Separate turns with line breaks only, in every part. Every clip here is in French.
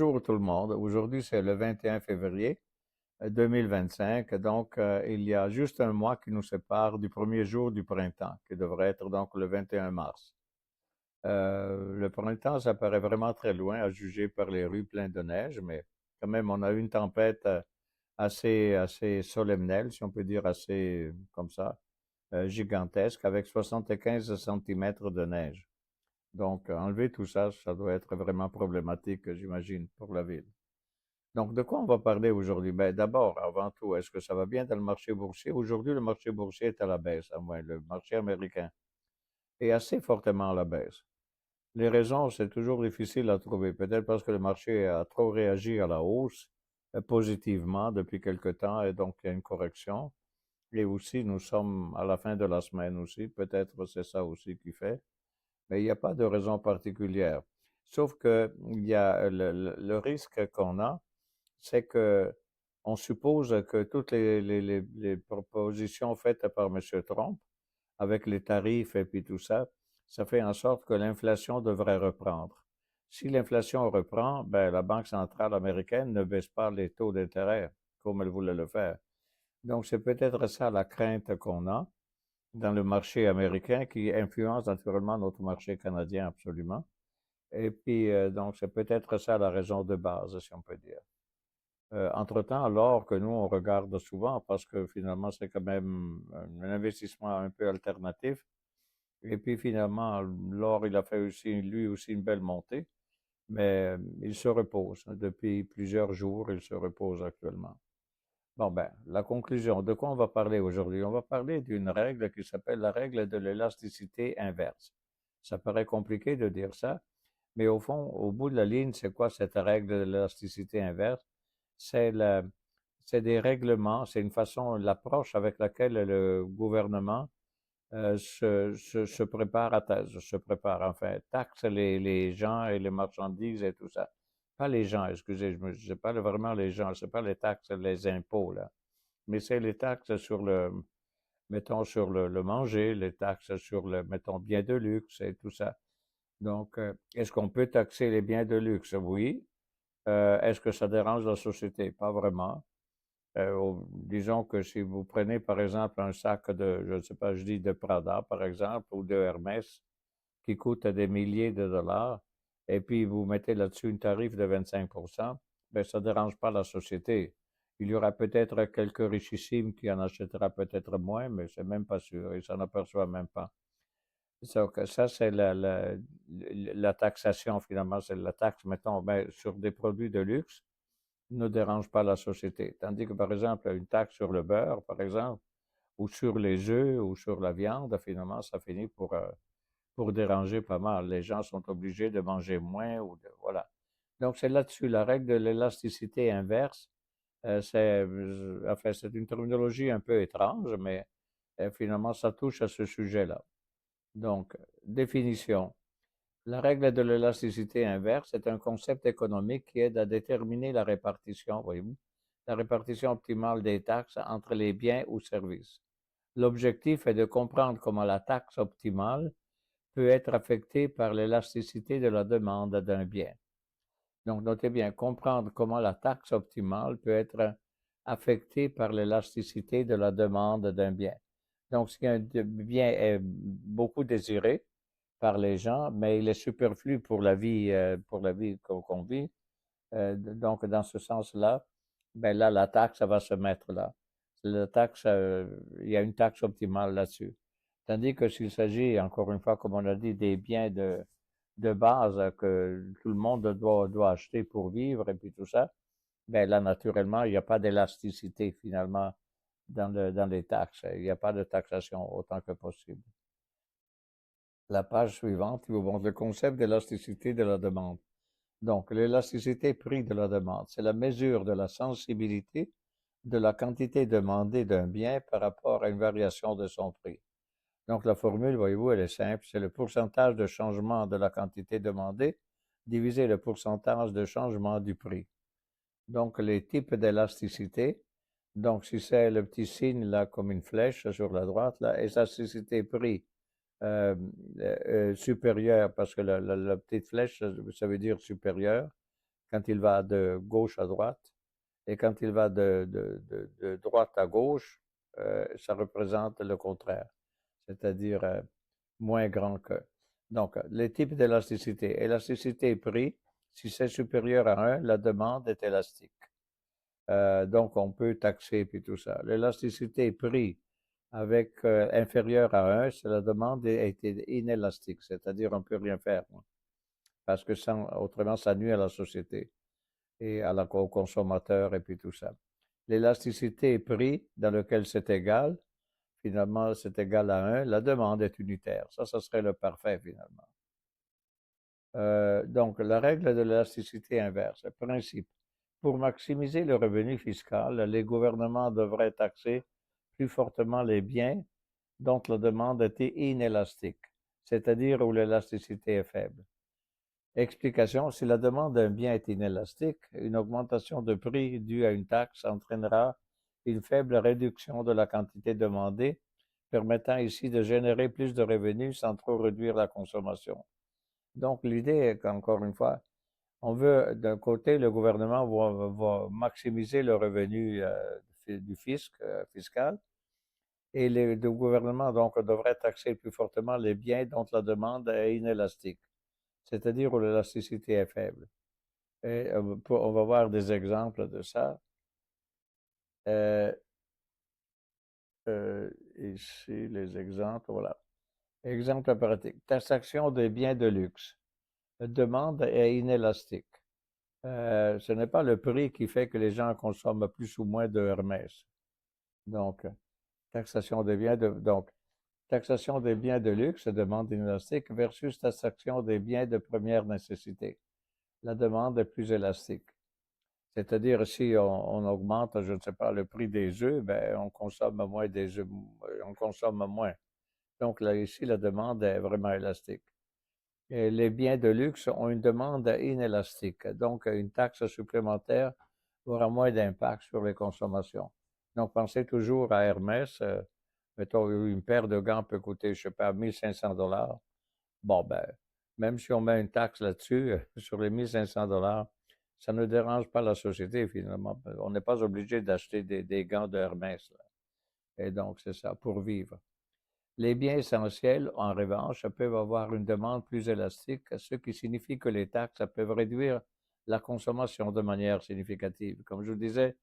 bonjour tout le monde. Aujourd'hui, c'est le 21 février 2025. Donc, il y a juste un mois qui nous sépare du premier jour du printemps, qui devrait être donc le 21 mars. Le printemps, ça paraît vraiment très loin à juger par les rues pleines de neige, mais quand même, on a eu une tempête assez solennelle, si on peut dire, assez comme ça, gigantesque, avec 75 centimètres de neige. Donc, enlever tout ça, ça doit être vraiment problématique, j'imagine, pour la ville. Donc, de quoi on va parler aujourd'hui? Ben, d'abord, avant tout, est-ce que ça va bien dans le marché boursier? Aujourd'hui, le marché boursier est à la baisse, à moins le marché américain est assez fortement à la baisse. Les raisons, c'est toujours difficile à trouver. Peut-être parce que le marché a trop réagi à la hausse, positivement depuis quelque temps, et donc il y a une correction. Et aussi, nous sommes à la fin de la semaine aussi. Peut-être c'est ça aussi qui fait. Mais il n'y a pas de raison particulière. Sauf que il y a le risque qu'on a, c'est que on suppose que toutes les propositions faites par M. Trump, avec les tarifs et puis tout ça, ça fait en sorte que l'inflation devrait reprendre. Si l'inflation reprend, ben, la Banque centrale américaine ne baisse pas les taux d'intérêt comme elle voulait le faire. Donc, c'est peut-être ça la crainte qu'on a dans le marché américain qui influence naturellement notre marché canadien absolument. Et puis, donc, c'est peut-être ça la raison de base, si on peut dire. Entre-temps, l'or que nous, on regarde souvent parce que finalement, c'est quand même un investissement un peu alternatif. Et puis finalement, l'or, il a fait aussi, lui aussi, une belle montée, mais il se repose. Depuis plusieurs jours, il se repose actuellement. Bon, ben, la conclusion, de quoi on va parler aujourd'hui? On va parler d'une règle qui s'appelle la règle de l'élasticité inverse. Ça paraît compliqué de dire ça, mais au fond, au bout de la ligne, c'est quoi cette règle de l'élasticité inverse? C'est la, c'est des règlements, c'est une façon, l'approche avec laquelle le gouvernement se prépare se prépare, enfin, taxe les gens et les marchandises et tout ça. Pas les gens, excusez, je parle vraiment les gens, c'est pas les taxes, les impôts, là. Mais c'est les taxes sur mettons, sur le manger, les taxes sur mettons, bien de luxe et tout ça. Donc, est-ce qu'on peut taxer les biens de luxe? Oui. Est-ce que ça dérange la société? Pas vraiment. Disons que si vous prenez, par exemple, un sac de, je ne sais pas, je dis de Prada, par exemple, ou de Hermès, qui coûte des milliers de dollars, et puis vous mettez là-dessus une tarif de 25%, ben, ça ne dérange pas la société. Il y aura peut-être quelques richissimes qui en achètera peut-être moins, mais c'est même pas sûr, ils s'en aperçoivent même pas. Donc, ça, c'est la taxation, finalement, c'est la taxe, mettons, ben, sur des produits de luxe, ne dérange pas la société. Tandis que, par exemple, une taxe sur le beurre, par exemple, ou sur les œufs, ou sur la viande, finalement, ça finit pour déranger pas mal. Les gens sont obligés de manger moins ou de, voilà. Donc, c'est là-dessus, la règle de l'élasticité inverse. Enfin, c'est une terminologie un peu étrange, mais finalement, ça touche à ce sujet-là. Donc, définition. La règle de l'élasticité inverse est un concept économique qui aide à déterminer la répartition, voyez-vous, la répartition optimale des taxes entre les biens ou services. L'objectif est de comprendre comment la taxe optimale peut être affectée par l'élasticité de la demande d'un bien. Donc, notez bien, comprendre comment la taxe optimale peut être affectée par l'élasticité de la demande d'un bien. Donc, si un bien est beaucoup désiré par les gens, mais il est superflu pour la vie qu'on vit. Donc, dans ce sens-là, ben là, la taxe, ça va se mettre là. La taxe, il y a une taxe optimale là-dessus. Tandis que s'il s'agit, encore une fois, comme on a dit, des biens de base que tout le monde doit acheter pour vivre et puis tout ça, ben là, naturellement, il n'y a pas d'élasticité finalement dans les taxes. Il n'y a pas de taxation autant que possible. La page suivante qui vous montre le concept d'élasticité de la demande. Donc, l'élasticité prix de la demande, c'est la mesure de la sensibilité de la quantité demandée d'un bien par rapport à une variation de son prix. Donc, la formule, voyez-vous, elle est simple, c'est le pourcentage de changement de la quantité demandée divisé le pourcentage de changement du prix. Donc, les types d'élasticité, donc si c'est le petit signe là comme une flèche sur la droite, là, élasticité prix euh, supérieure, parce que la petite flèche, ça veut dire supérieur, quand il va de gauche à droite, et quand il va de droite à gauche, ça représente le contraire, c'est-à-dire moins grand que. Donc, les types d'élasticité. Élasticité prix, si c'est supérieur à 1, la demande est élastique. Donc, on peut taxer puis tout ça. L'élasticité prix avec inférieur à 1, c'est la demande est inélastique, c'est-à-dire on ne peut rien faire, parce que autrement, ça nuit à la société et au consommateur et puis tout ça. L'élasticité prix dans lequel c'est égal, finalement, c'est égal à 1, la demande est unitaire. Ça serait le parfait finalement. Donc, la règle de l'élasticité inverse, le principe. Pour maximiser le revenu fiscal, les gouvernements devraient taxer plus fortement les biens dont la demande était inélastique, c'est-à-dire où l'élasticité est faible. Explication, si la demande d'un bien est inélastique, une augmentation de prix due à une taxe entraînera une faible réduction de la quantité demandée, permettant ici de générer plus de revenus sans trop réduire la consommation. Donc, l'idée est qu'encore une fois, on veut, d'un côté, le gouvernement va maximiser le revenu du fiscal, et le gouvernement, donc, devrait taxer plus fortement les biens dont la demande est inélastique, c'est-à-dire où l'élasticité est faible. Et on va voir des exemples de ça. Euh, Ici, les exemples, voilà. Exemple pratique. Taxation des biens de luxe. La demande est inélastique. Ce n'est pas le prix qui fait que les gens consomment plus ou moins de Hermès. Donc, taxation des biens de luxe, demande inélastique, versus taxation des biens de première nécessité. La demande est plus élastique. C'est-à-dire, si on augmente, je ne sais pas, le prix des œufs, ben, on consomme moins des œufs, on consomme moins. Donc là, ici, la demande est vraiment élastique. Et les biens de luxe ont une demande inélastique. Donc, une taxe supplémentaire aura moins d'impact sur les consommations. Donc, pensez toujours à Hermès. Mettons, une paire de gants peut coûter, je ne sais pas, 1 500 $. Bon, ben, même si on met une taxe là-dessus, sur les 1 500 $, ça ne dérange pas la société, finalement. On n'est pas obligé d'acheter des gants de Hermès, là. Et donc, c'est ça, pour vivre. Les biens essentiels, en revanche, peuvent avoir une demande plus élastique, ce qui signifie que les taxes peuvent réduire la consommation de manière significative. Comme je vous disais,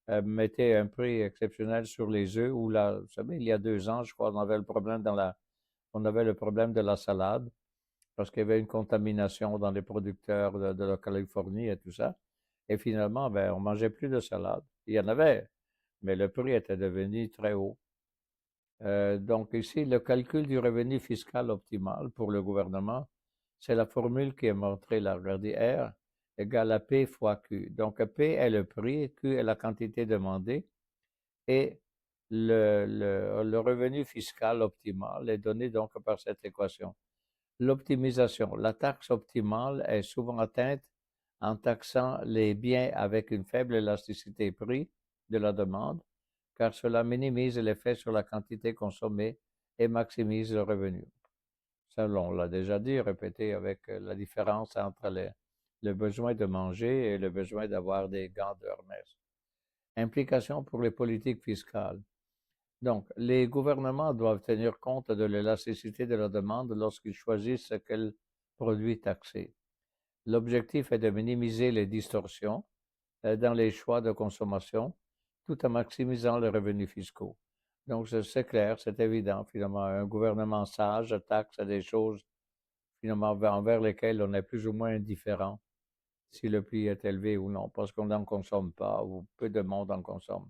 mettez un prix exceptionnel sur les œufs, ou là, vous savez, il y a 2 ans, je crois, on avait le problème de la salade, parce qu'il y avait une contamination dans les producteurs de la Californie et tout ça. Et finalement, ben, on mangeait plus de salade. Il y en avait, mais le prix était devenu très haut. Donc ici, le calcul du revenu fiscal optimal pour le gouvernement, c'est la formule qui est montrée là. Regardez, R égale à P fois Q. Donc P est le prix, Q est la quantité demandée, et le revenu fiscal optimal est donné donc par cette équation. L'optimisation. La taxe optimale est souvent atteinte en taxant les biens avec une faible élasticité prix de la demande, car cela minimise l'effet sur la quantité consommée et maximise le revenu. Ça, on l'a déjà dit, répété, avec la différence entre le besoin de manger et le besoin d'avoir des gants de Hermès. Implications pour les politiques fiscales. Donc, les gouvernements doivent tenir compte de l'élasticité de la demande lorsqu'ils choisissent quel produit taxer. L'objectif est de minimiser les distorsions dans les choix de consommation, tout en maximisant les revenus fiscaux. Donc, c'est clair, c'est évident, finalement. Un gouvernement sage taxe des choses, finalement, envers lesquelles on est plus ou moins indifférent si le prix est élevé ou non, parce qu'on n'en consomme pas ou peu de monde en consomme.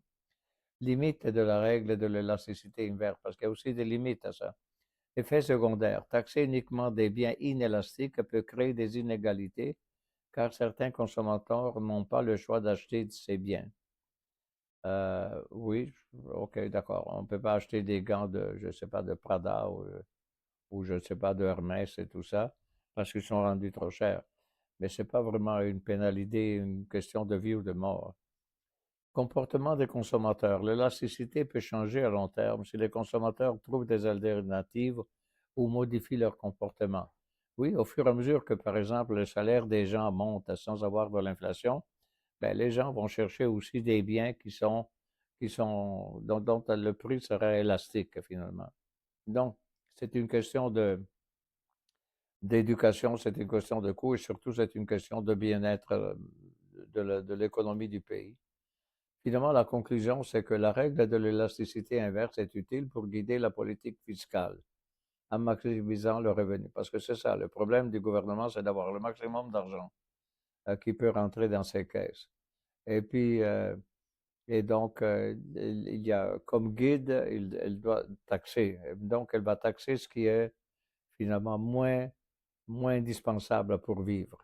Limite de la règle de l'élasticité inverse, parce qu'il y a aussi des limites à ça. Effet secondaire. Taxer uniquement des biens inélastiques peut créer des inégalités, car certains consommateurs n'ont pas le choix d'acheter ces biens. Oui, ok, d'accord. On ne peut pas acheter des gants de, je ne sais pas, de Prada ou je ne sais pas, de Hermès et tout ça, parce qu'ils sont rendus trop chers. Mais ce n'est pas vraiment une pénalité, une question de vie ou de mort. Comportement des consommateurs. L'élasticité peut changer à long terme si les consommateurs trouvent des alternatives ou modifient leur comportement. Oui, au fur et à mesure que, par exemple, le salaire des gens monte sans avoir de l'inflation, ben, les gens vont chercher aussi des biens dont le prix serait élastique finalement. Donc, c'est une question d'éducation, c'est une question de coût et surtout c'est une question de bien-être de l'économie du pays. Finalement, la conclusion, c'est que la règle de l'élasticité inverse est utile pour guider la politique fiscale en maximisant le revenu. Parce que c'est ça, le problème du gouvernement, c'est d'avoir le maximum d'argent qui peut rentrer dans ses caisses. Et puis, et donc, il y a comme guide, elle doit taxer. Donc, elle va taxer ce qui est finalement moins indispensable pour vivre.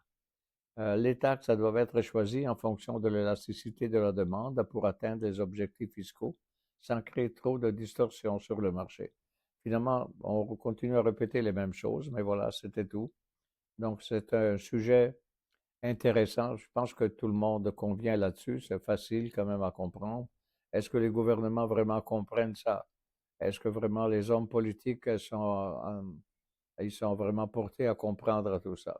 Les taxes, ça doivent être choisies en fonction de l'élasticité de la demande pour atteindre les objectifs fiscaux sans créer trop de distorsions sur le marché. Finalement, on continue à répéter les mêmes choses, mais voilà, c'était tout. Donc, c'est un sujet intéressant. Je pense que tout le monde convient là-dessus. C'est facile quand même à comprendre. Est-ce que les gouvernements vraiment comprennent ça? Est-ce que vraiment les hommes politiques ils sont vraiment portés à comprendre tout ça?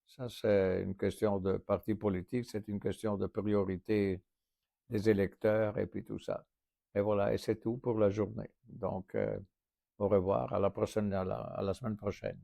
Ça, c'est une question de parti politique, c'est une question de priorité des électeurs et puis tout ça. Et voilà, et c'est tout pour la journée. Donc, au revoir, à la prochaine, à la semaine prochaine.